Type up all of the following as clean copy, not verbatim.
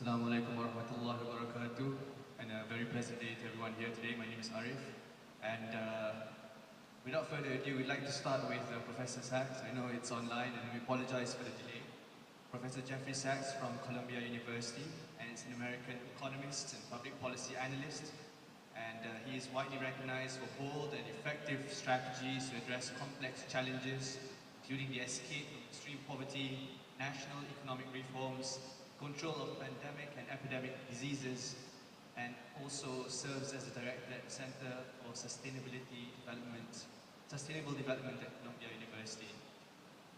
Assalamu alaikum wa rahmatullahi wa barakatuh, and a very pleasant day to everyone here today. My name is Arif, and without further ado, we'd like to start with Professor Sachs. I know it's online, and we apologize for the delay. Professor Jeffrey Sachs from Columbia University, and is an American economist and public policy analyst, and he is widely recognized for bold and effective strategies to address complex challenges, including the escape from extreme poverty, national economic reforms, control of pandemic and epidemic diseases, and also serves as the director at the Center for Sustainable Development at Columbia University.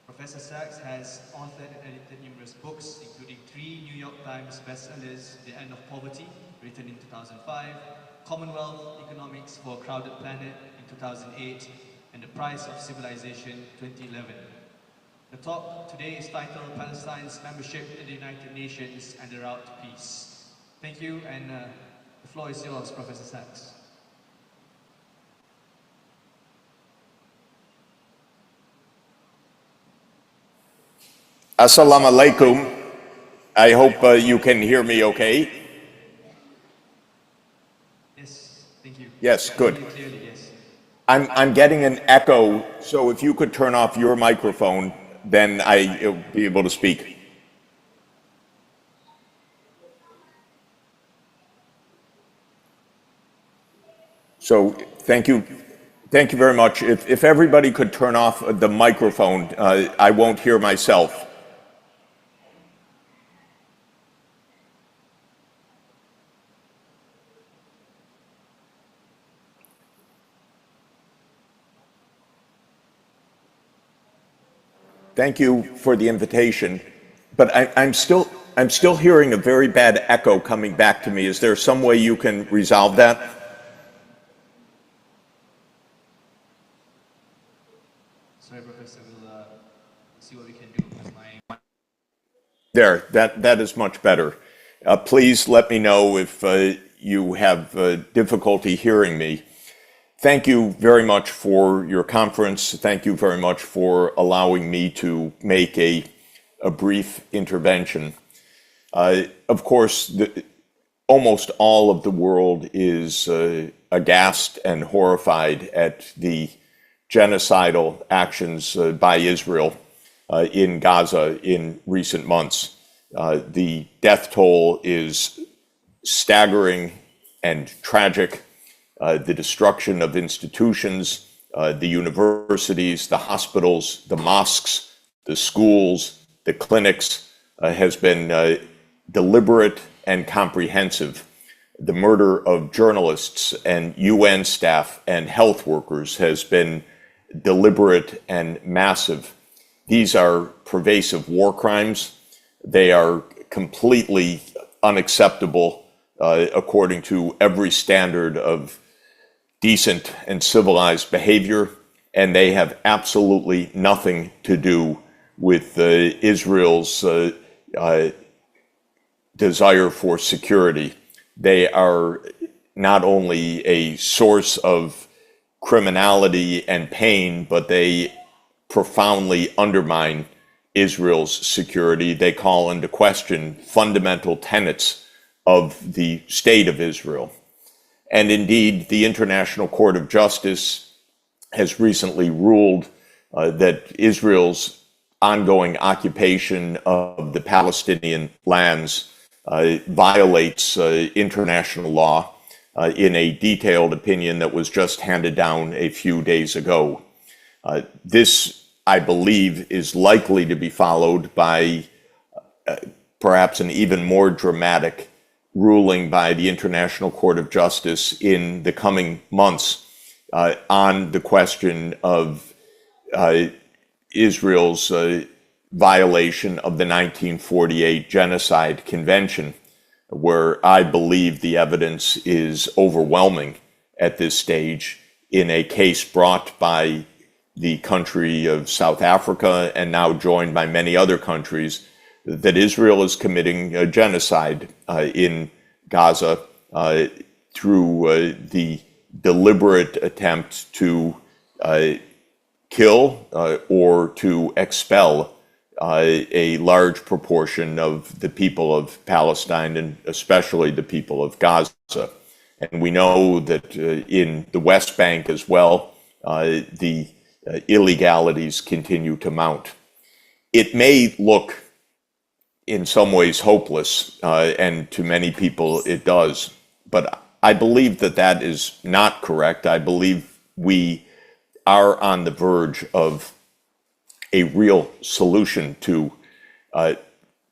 Professor Sachs has authored and edited numerous books, including 3 New York Times bestsellers: The End of Poverty, written in 2005, Commonwealth Economics for a Crowded Planet in 2008, and The Price of Civilization 2011. The talk today is titled Palestine's Membership in the United Nations and the Route to Peace. Thank you, and the floor is yours, Professor Sachs. Assalamu alaikum. I hope you can hear me okay. Yes, thank you. Yes, good. Clearly, yes. I'm getting an echo, so if you could turn off your microphone, then I'll be able to speak. So thank you very much. If everybody could turn off the microphone, I won't hear myself. Thank you for the invitation, but I'm still hearing a very bad echo coming back to me. Is there some way you can resolve that? Sorry, Professor, we'll see what we can do with my... There, that is much better. Please let me know if you have difficulty hearing me. Thank you very much for your conference. Thank you very much for allowing me to make a brief intervention. Of course, almost all of the world is aghast and horrified at the genocidal actions by Israel in Gaza in recent months. The death toll is staggering and tragic. The destruction of institutions, the universities, the hospitals, the mosques, the schools, the clinics has been deliberate and comprehensive. The murder of journalists and UN staff and health workers has been deliberate and massive. These are pervasive war crimes. They are completely unacceptable according to every standard of decent and civilized behavior, and they have absolutely nothing to do with Israel's desire for security. They are not only a source of criminality and pain, but they profoundly undermine Israel's security. They call into question fundamental tenets of the state of Israel. And indeed, the International Court of Justice has recently ruled that Israel's ongoing occupation of the Palestinian lands violates international law in a detailed opinion that was just handed down a few days ago. This, I believe, is likely to be followed by perhaps an even more dramatic ruling by the International Court of Justice in the coming months on the question of Israel's violation of the 1948 Genocide Convention, where I believe the evidence is overwhelming at this stage in a case brought by the country of South Africa and now joined by many other countries, that Israel is committing a genocide in Gaza through the deliberate attempt to kill or to expel a large proportion of the people of Palestine and especially the people of Gaza. And we know that in the West Bank as well, the illegalities continue to mount. It may look in some ways hopeless, and to many people it does, but I believe that that is not correct. I believe we are on the verge of a real solution to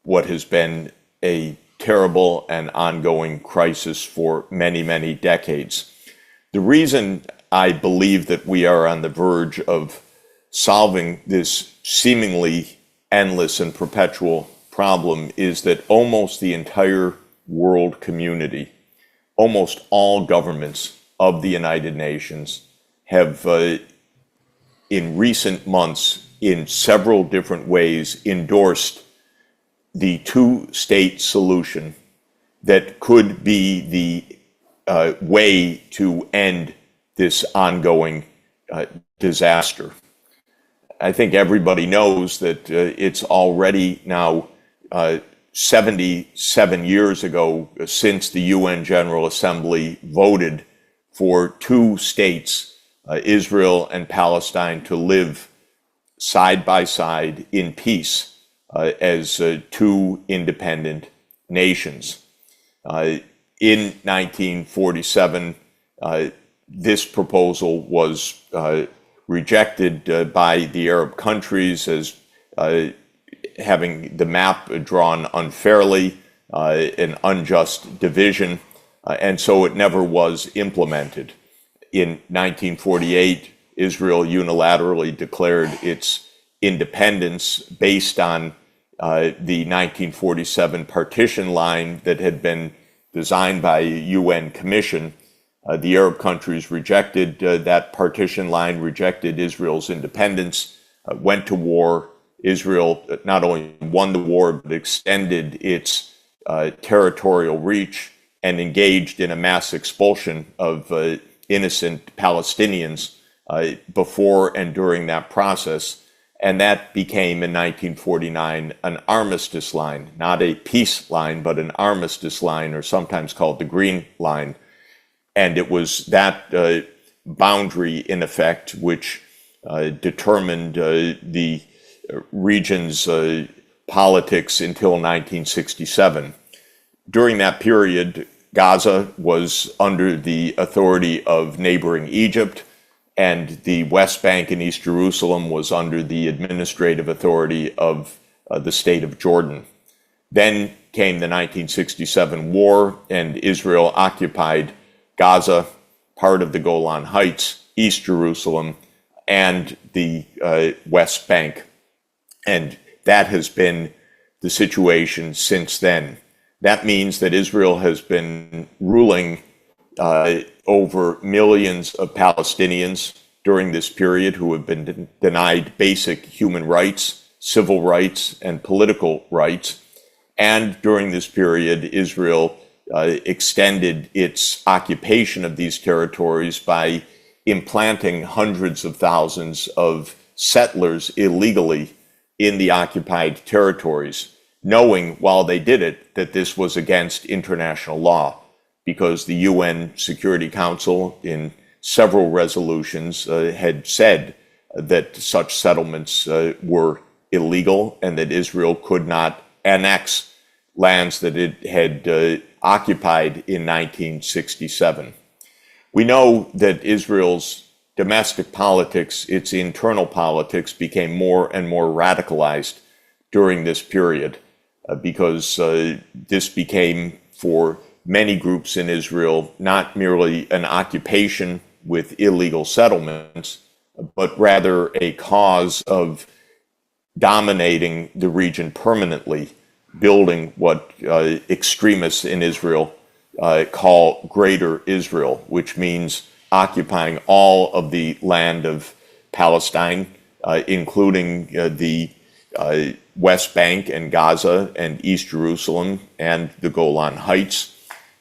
what has been a terrible and ongoing crisis for many, many decades. The reason I believe that we are on the verge of solving this seemingly endless and perpetual problem is that almost the entire world community, almost all governments of the United Nations have in recent months in several different ways endorsed the two-state solution that could be the way to end this ongoing disaster. I think everybody knows that it's already now 77 years ago since the UN General Assembly voted for two states, Israel and Palestine, to live side by side in peace as two independent nations. In 1947, this proposal was rejected by the Arab countries as having the map drawn unfairly, an unjust division, and so it never was implemented. In 1948, Israel unilaterally declared its independence based on the 1947 partition line that had been designed by a UN commission. The Arab countries rejected that partition line, rejected Israel's independence, went to war. Israel not only won the war, but extended its territorial reach and engaged in a mass expulsion of innocent Palestinians before and during that process. And that became, in 1949, an armistice line, not a peace line, but an armistice line, or sometimes called the Green Line. And it was that boundary, in effect, which determined the region's politics until 1967. During that period, Gaza was under the authority of neighboring Egypt, and the West Bank and East Jerusalem was under the administrative authority of the state of Jordan. Then came the 1967 war, and Israel occupied Gaza, part of the Golan Heights, East Jerusalem, and the West Bank. And that has been the situation since then. That means that Israel has been ruling over millions of Palestinians during this period who have been denied basic human rights, civil rights, and political rights. And during this period, Israel extended its occupation of these territories by implanting hundreds of thousands of settlers illegally in the occupied territories, knowing while they did it that this was against international law, because the UN Security Council in several resolutions had said that such settlements were illegal and that Israel could not annex lands that it had occupied in 1967. We know that Israel's domestic politics, its internal politics, became more and more radicalized during this period because this became, for many groups in Israel, not merely an occupation with illegal settlements, but rather a cause of dominating the region permanently, building what extremists in Israel call Greater Israel, which means occupying all of the land of Palestine, including the West Bank and Gaza and East Jerusalem and the Golan Heights,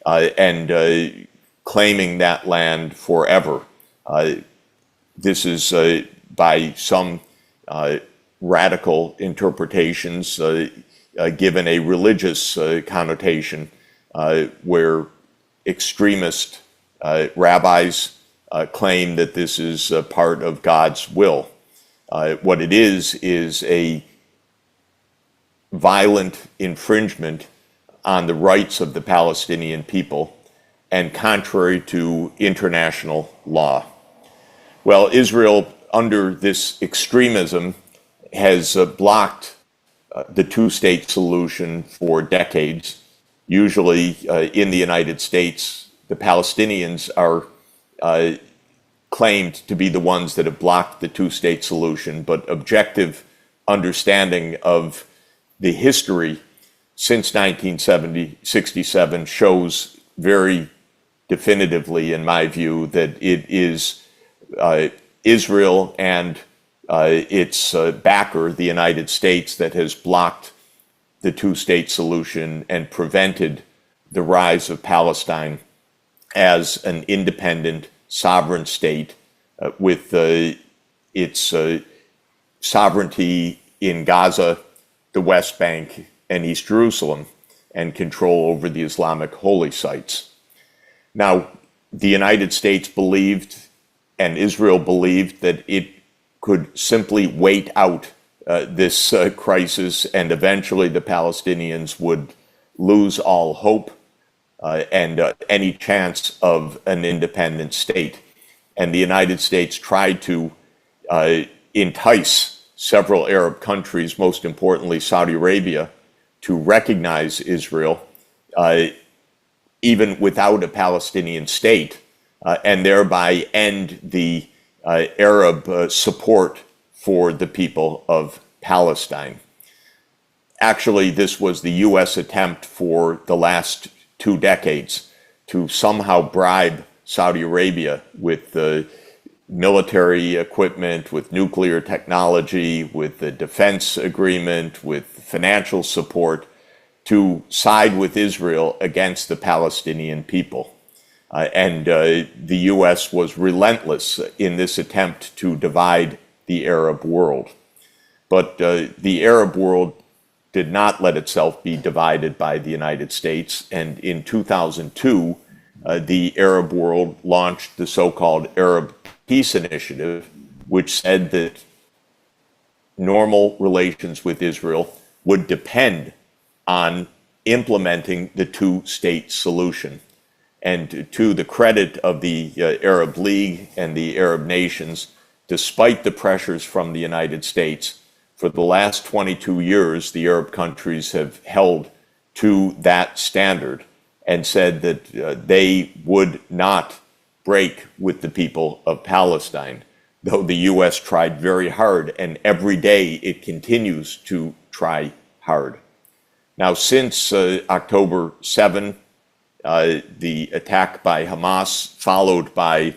and claiming that land forever. This is, by some radical interpretations given a religious connotation where extremist rabbis claim that this is part of God's will. What it is a violent infringement on the rights of the Palestinian people and contrary to international law. Well, Israel, under this extremism, has blocked the two-state solution for decades. Usually in the United States, the Palestinians are claimed to be the ones that have blocked the two-state solution, but objective understanding of the history since 1967 shows very definitively, in my view, that it is Israel and its backer, the United States, that has blocked the two-state solution and prevented the rise of Palestine as an independent, sovereign state with its sovereignty in Gaza, the West Bank, and East Jerusalem, and control over the Islamic holy sites. Now, the United States believed, and Israel believed, that it could simply wait out this crisis, and eventually the Palestinians would lose all hope and any chance of an independent state. And the United States tried to entice several Arab countries, most importantly Saudi Arabia, to recognize Israel, even without a Palestinian state, and thereby end the Arab support for the people of Palestine. Actually, this was the U.S. attempt for the last 2 decades to somehow bribe Saudi Arabia with the military equipment, with nuclear technology, with the defense agreement, with financial support, to side with Israel against the Palestinian people. And the U.S. was relentless in this attempt to divide the Arab world. But the Arab world did not let itself be divided by the United States. And in 2002, the Arab world launched the so-called Arab Peace Initiative, which said that normal relations with Israel would depend on implementing the two-state solution. And to the credit of the Arab League and the Arab nations, despite the pressures from the United States, for the last 22 years, the Arab countries have held to that standard and said that they would not break with the people of Palestine, though the U.S. tried very hard, and every day it continues to try hard. Now, since October 7, the attack by Hamas, followed by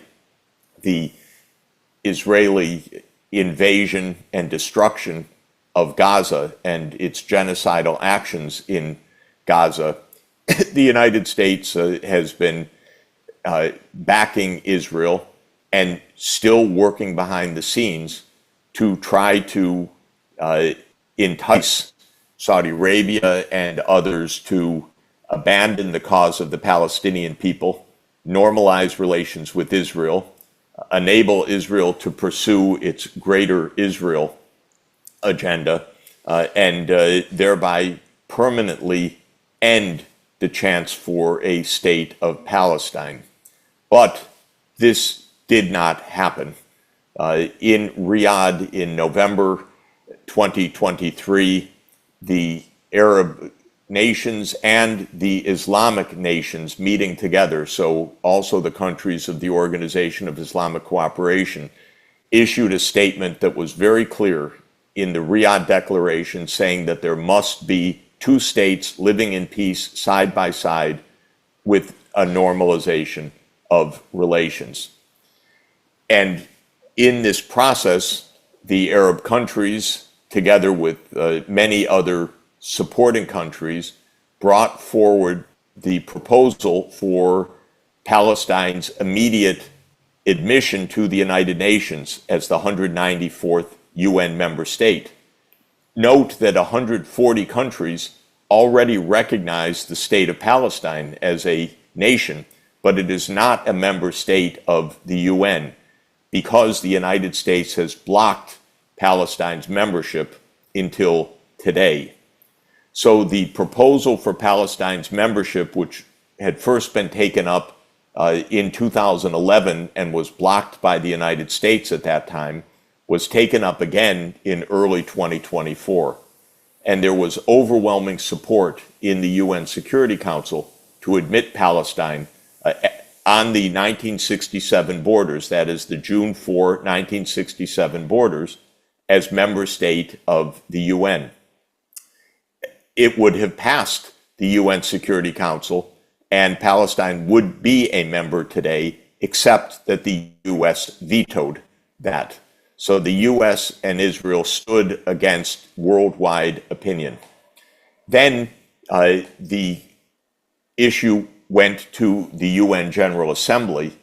the Israeli invasion and destruction of Gaza and its genocidal actions in Gaza, the United States has been backing Israel and still working behind the scenes to try to entice Saudi Arabia and others to abandon the cause of the Palestinian people, normalize relations with Israel, enable Israel to pursue its greater Israel agenda, and thereby permanently end the chance for a state of Palestine. But this did not happen. In Riyadh in November 2023, the Arab nations and the Islamic nations meeting together, so also the countries of the Organization of Islamic Cooperation, issued a statement that was very clear in the Riyadh Declaration, saying that there must be two states living in peace side by side with a normalization of relations. And in this process, the Arab countries, together with many other supporting countries, brought forward the proposal for Palestine's immediate admission to the United Nations as the 194th UN member state. note that 140 countries already recognize the state of Palestine as a nation, but it is not a member state of the UN because the United States has blocked Palestine's membership until today. So the proposal for Palestine's membership, which had first been taken up in 2011 and was blocked by the United States at that time, was taken up again in early 2024. And there was overwhelming support in the UN Security Council to admit Palestine on the 1967 borders, that is the June 4, 1967 borders, as member state of the UN. It would have passed the UN Security Council and Palestine would be a member today, except that the US vetoed that. So the US and Israel stood against worldwide opinion. Then the issue went to the UN General Assembly,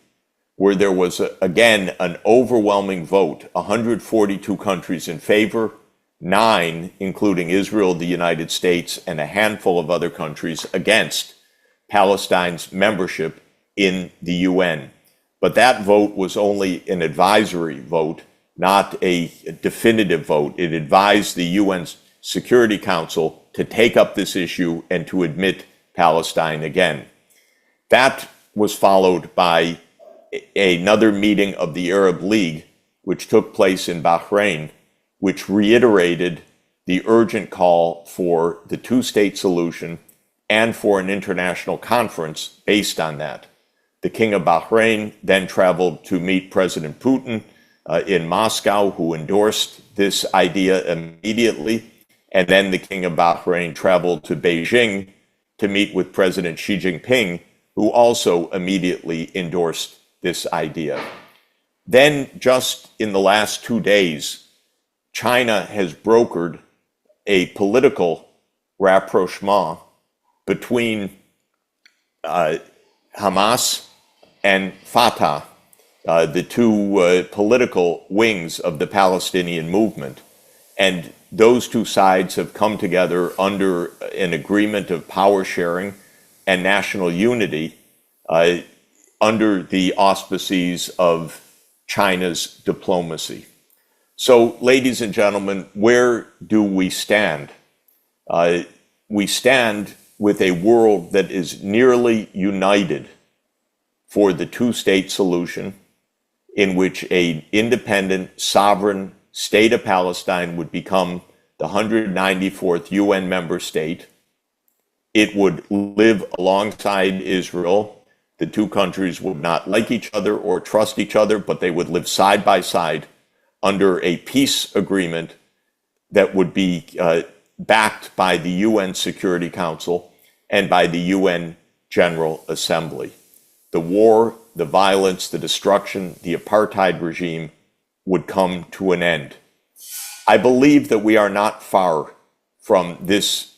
where there was, again, an overwhelming vote, 142 countries in favor, 9, including Israel, the United States, and a handful of other countries against Palestine's membership in the UN. But that vote was only an advisory vote, not a definitive vote. It advised the UN Security Council to take up this issue and to admit Palestine again. That was followed by another meeting of the Arab League, which took place in Bahrain, which reiterated the urgent call for the two-state solution and for an international conference based on that. The King of Bahrain then traveled to meet President Putin in Moscow, who endorsed this idea immediately. And then the King of Bahrain traveled to Beijing to meet with President Xi Jinping, who also immediately endorsed this idea. Then, just in the last 2 days, China has brokered a political rapprochement between Hamas and Fatah, the two political wings of the Palestinian movement. And those two sides have come together under an agreement of power sharing and national unity under the auspices of China's diplomacy. So, ladies and gentlemen, where do we stand? We stand with a world that is nearly united for the two-state solution, in which an independent, sovereign state of Palestine would become the 194th UN member state. It would live alongside Israel. The two countries would not like each other or trust each other, but they would live side by side under a peace agreement that would be backed by the UN Security Council and by the UN General Assembly. The war, the violence, the destruction, the apartheid regime would come to an end. I believe that we are not far from this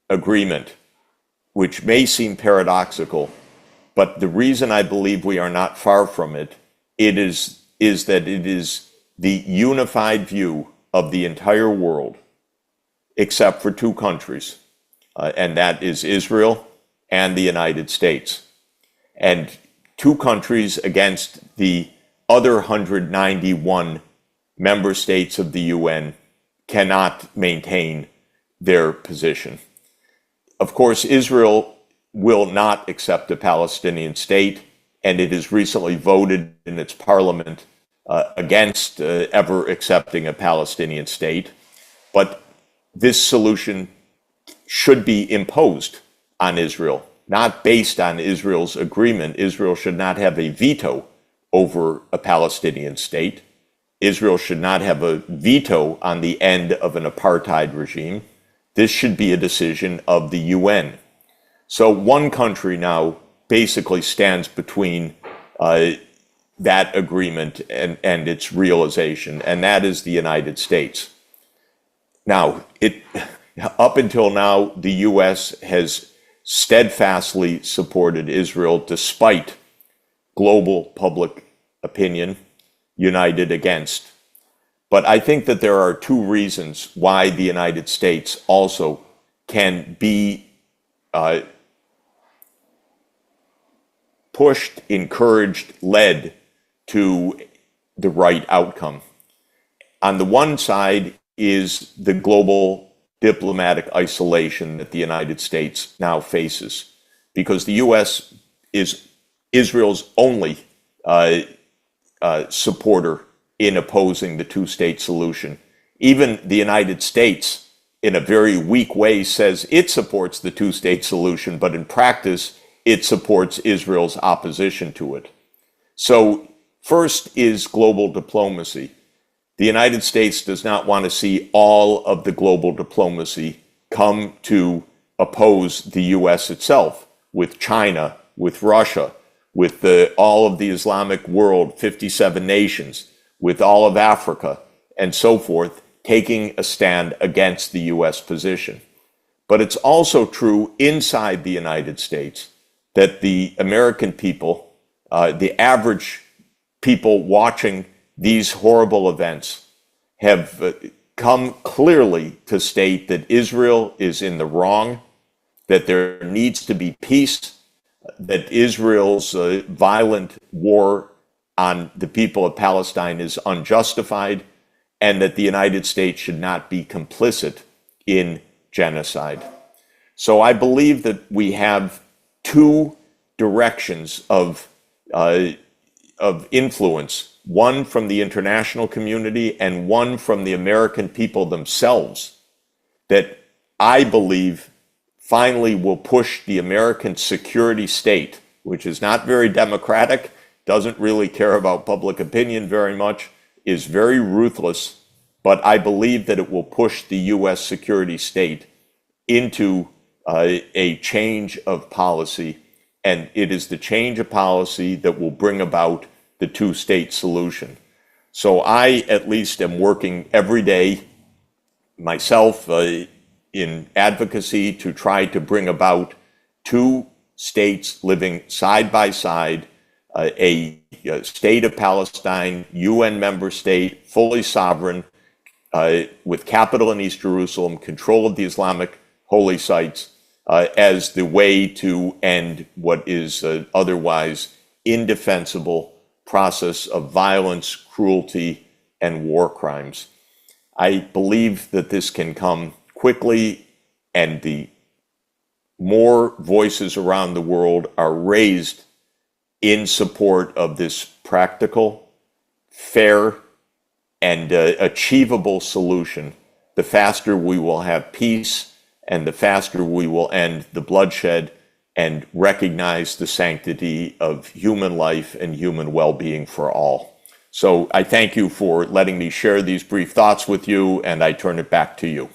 agreement, which may seem paradoxical, but the reason I believe we are not far from it, is that it is the unified view of the entire world, except for two countries, and that is Israel and the United States. And two countries against the other 191 member states of the UN cannot maintain their position. Of course, Israel will not accept a Palestinian state, and it has recently voted in its parliament against ever accepting a Palestinian state. But this solution should be imposed on Israel, not based on Israel's agreement. Israel should not have a veto over a Palestinian state. Israel should not have a veto on the end of an apartheid regime. This should be a decision of the UN. So one country now basically stands between that agreement and its realization, and that is the United States. Now, up until now, the US has steadfastly supported Israel despite global public opinion united against. But I think that there are two reasons why the United States also can be pushed, encouraged, led to the right outcome. On the one side is the global diplomatic isolation that the United States now faces, because the U.S. is Israel's only supporter in opposing the two-state solution. Even the United States, in a very weak way, says it supports the two-state solution, but in practice, it supports Israel's opposition to it. So first is global diplomacy. The United States does not want to see all of the global diplomacy come to oppose the U.S. itself, with China, with Russia, with all of the Islamic world, 57 nations, with all of Africa, and so forth, taking a stand against the U.S. position. But it's also true inside the United States that the American people, the average people watching these horrible events, have come clearly to state that Israel is in the wrong, that there needs to be peace, that Israel's violent war on the people of Palestine is unjustified, and that the United States should not be complicit in genocide. So I believe that we have two directions of influence, one from the international community and one from the American people themselves, that I believe finally will push the American security state, which is not very democratic, doesn't really care about public opinion very much, is very ruthless, but I believe that it will push the U.S. security state into a change of policy, and it is the change of policy that will bring about the two-state solution. So I, at least, am working every day myself in advocacy to try to bring about two states living side by side, a state of Palestine, UN member state, fully sovereign, with capital in East Jerusalem, control of the Islamic holy sites, as the way to end what is otherwise indefensible process of violence, cruelty, and war crimes. I believe that this can come quickly, and the more voices around the world are raised in support of this practical, fair, and achievable solution, the faster we will have peace and the faster we will end the bloodshed and recognize the sanctity of human life and human well-being for all. So I thank you for letting me share these brief thoughts with you, and I turn it back to you.